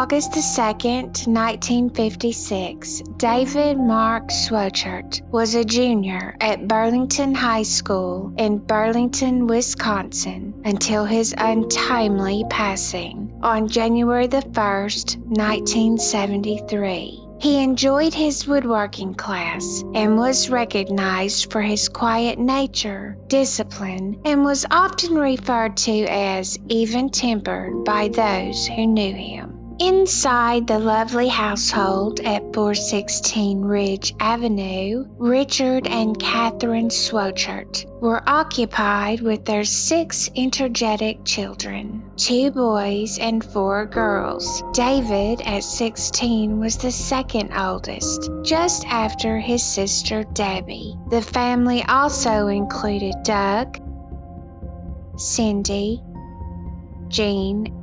August the 2nd, 1956, David Mark Schwochert was a junior at Burlington High School in Burlington, Wisconsin, until his untimely passing on January the 1st, 1973. He enjoyed his woodworking class and was recognized for his quiet nature, discipline, and was often referred to as even-tempered by those who knew him. Inside the lovely household at 416 Ridge Avenue, Richard and Catherine Schwochert were occupied with their 6 energetic children, 2 boys and 4 girls. David, at 16, was the second oldest, just after his sister Debbie. The family also included Doug, Cindy, Jean,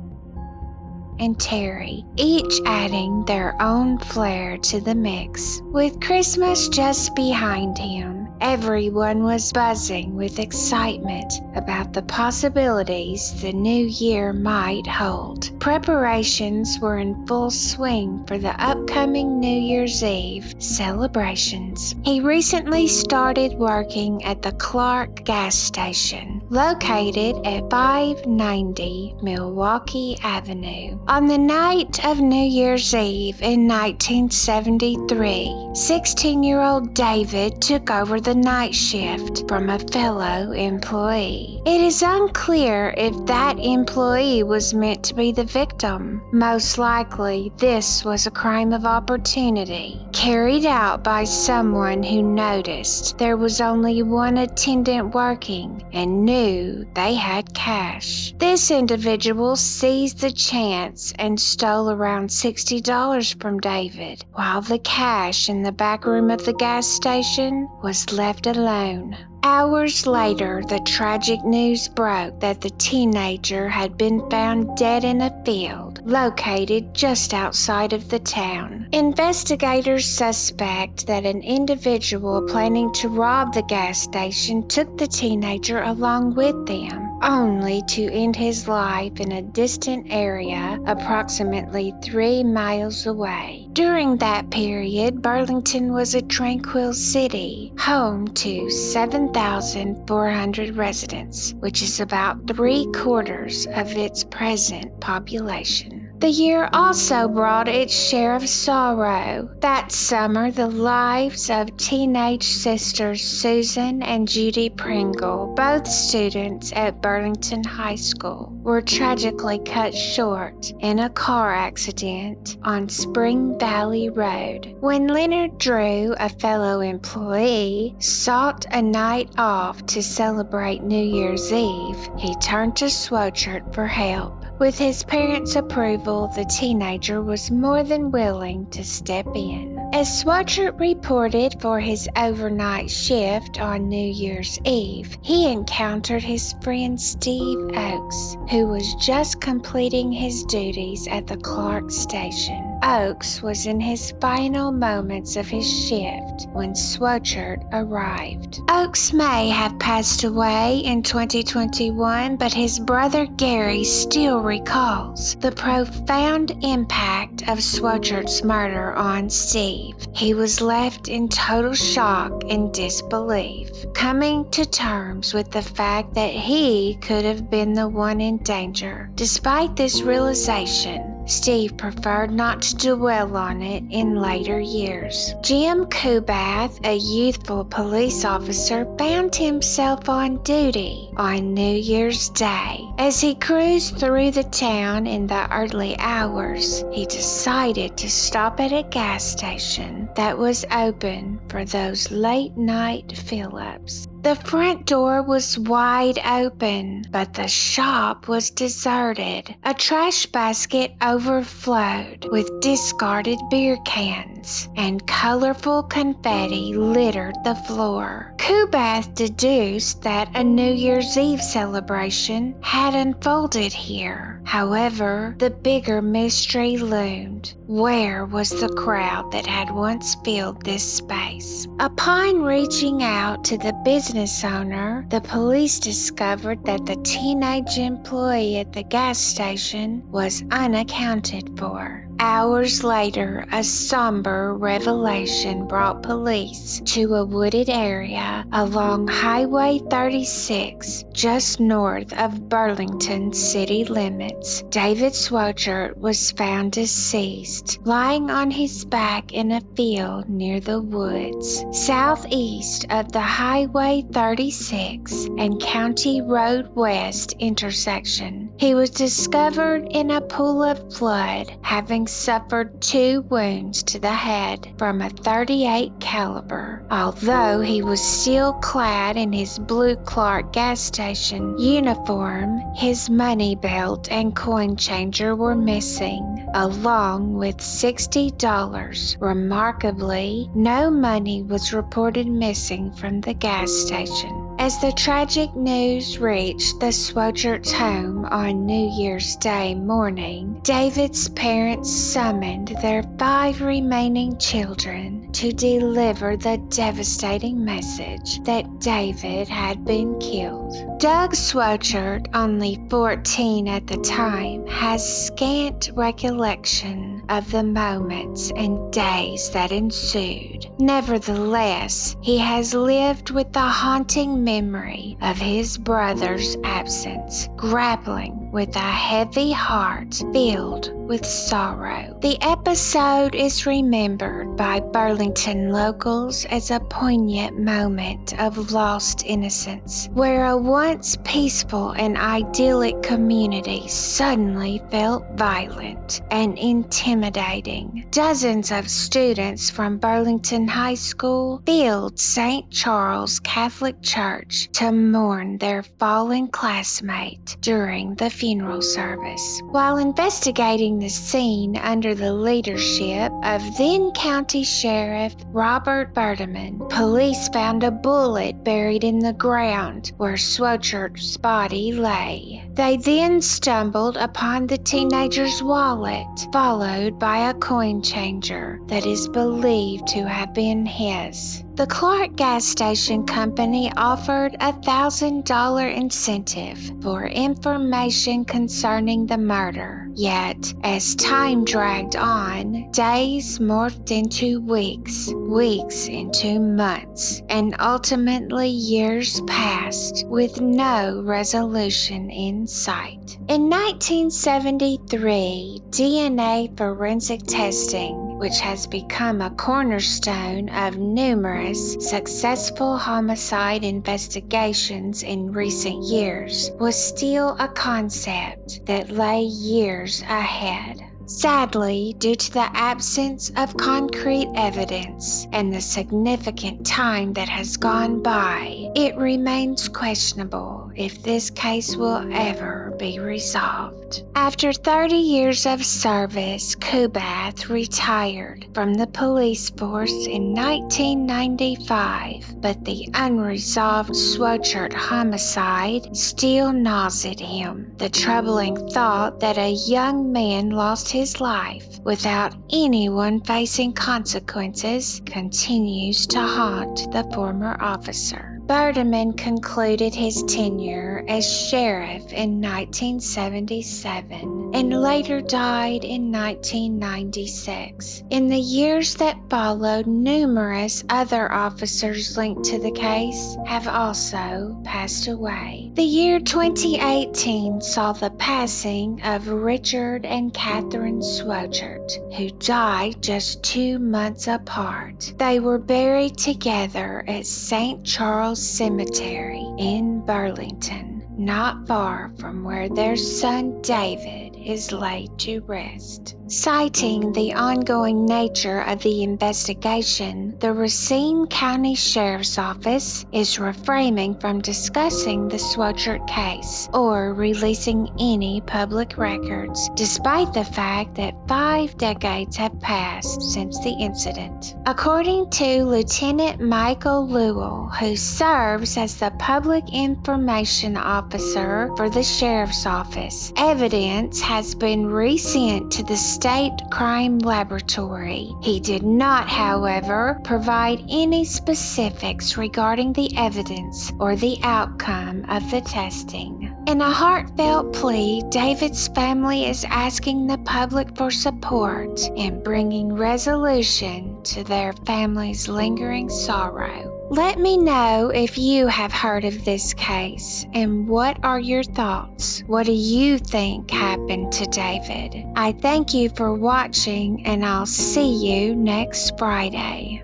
and Terry, each adding their own flair to the mix. With Christmas just behind him, everyone was buzzing with excitement about the possibilities the new year might hold. Preparations were in full swing for the upcoming New Year's Eve celebrations. He recently started working at the Clark gas station, located at 590 Milwaukee Avenue. On the night of New Year's Eve in 1973, 16-year-old David took over the night shift from a fellow employee. It is unclear if that employee was meant to be the victim. Most likely, this was a crime of opportunity, carried out by someone who noticed there was only one attendant working and knew they had cash. This individual seized the chance and stole around $60 from David, while the cash in the back room of the gas station was left alone. Hours later, the tragic news broke that the teenager had been found dead in a field located just outside of the town. Investigators suspect that an individual planning to rob the gas station took the teenager along with them, only to end his life in a distant area approximately 3 miles away. During that period, Burlington was a tranquil city, home to 7,400 residents, which is about 3/4 of its present population. The year also brought its share of sorrow. That summer, the lives of teenage sisters Susan and Judy Pringle, both students at Burlington High School, were tragically cut short in a car accident on Spring Valley Road. When Leonard Drew, a fellow employee, sought a night off to celebrate New Year's Eve, he turned to Schwochert for help. With his parents' approval, the teenager was more than willing to step in. As Schwochert reported for his overnight shift on New Year's Eve, he encountered his friend Steve Oakes, who was just completing his duties at the Clark station. Oakes was in his final moments of his shift when Schwochert arrived. Oakes may have passed away in 2021, but his brother Gary still recalls the profound impact of Schwochert's murder on Steve. He was left in total shock and disbelief, coming to terms with the fact that he could have been the one in danger. Despite this realization, Steve preferred not to dwell on it in later years. Jim Kubath, a youthful police officer, found himself on duty on New Year's Day. As he cruised through the town in the early hours, he decided to stop at a gas station that was open for those late-night fill-ups. The front door was wide open, but the shop was deserted. A trash basket overflowed with discarded beer cans, and colorful confetti littered the floor. Kubath deduced that a New Year's Eve celebration had unfolded here. However, the bigger mystery loomed. Where was the crowd that had once filled this space? Upon reaching out to the business owner, the police discovered that the teenage employee at the gas station was unaccounted for. Hours later, a somber revelation brought police to a wooded area along Highway 36, just north of Burlington city limits. David Schwochert was found deceased, lying on his back in a field near the woods, southeast of the Highway 36 and County Road West intersection. He was discovered in a pool of blood, having suffered 2 wounds to the head from a .38 caliber. Although he was still clad in his blue Clark gas station uniform, his money belt and coin changer were missing, along with $60. Remarkably, no money was reported missing from the gas station. As the tragic news reached the Schwocherts' home on New Year's Day morning, David's parents summoned their 5 remaining children to deliver the devastating message that David had been killed. Doug Schwochert, only 14 at the time, has scant recollection of the moments and days that ensued. Nevertheless, he has lived with the haunting memory of his brother's absence, grappling with a heavy heart filled with sorrow. The episode is remembered by Burlington locals as a poignant moment of lost innocence, where a once peaceful and idyllic community suddenly felt violent and intimidating. Dozens of students from Burlington High School filled St. Charles Catholic Church to mourn their fallen classmate during the funeral service. While investigating the scene under the leadership of then County Sheriff Robert Burlington, police found a bullet buried in the ground where Schwochert's body lay. They then stumbled upon the teenager's wallet, followed by a coin changer that is believed to have been his. The Clark gas station company offered a $1,000 incentive for information concerning the murder. Yet, as time dragged on, days morphed into weeks, weeks into months, and ultimately years passed with no resolution in sight. In 1973, DNA forensic testing, which has become a cornerstone of numerous successful homicide investigations in recent years, was still a concept that lay years ahead. Sadly, due to the absence of concrete evidence and the significant time that has gone by, it remains questionable if this case will ever be resolved. After 30 years of service, Kubath retired from the police force in 1995, but the unresolved Schwochert homicide still gnaws at him. The troubling thought that a young man lost his life without anyone facing consequences continues to haunt the former officer. Burlington concluded his tenure as sheriff in 1977 and later died in 1996. In the years that followed, numerous other officers linked to the case have also passed away. The year 2018 saw the passing of Richard and Catherine Schwochert, who died just 2 months apart. They were buried together at St. Charles Cemetery in Burlington, not far from where their son David is laid to rest. Citing the ongoing nature of the investigation, the Racine County Sheriff's Office is refraining from discussing the Schwochert case or releasing any public records, despite the fact that 5 decades have passed since the incident. According to Lieutenant Michael Lewell, who serves as the Public Information Officer for the Sheriff's Office, evidence has been resent to the State Crime Laboratory. He did not, however, provide any specifics regarding the evidence or the outcome of the testing. In a heartfelt plea, David's family is asking the public for support in bringing resolution to their family's lingering sorrow. Let me know if you have heard of this case and what are your thoughts? What do you think happened to David? I thank you for watching and I'll see you next Friday.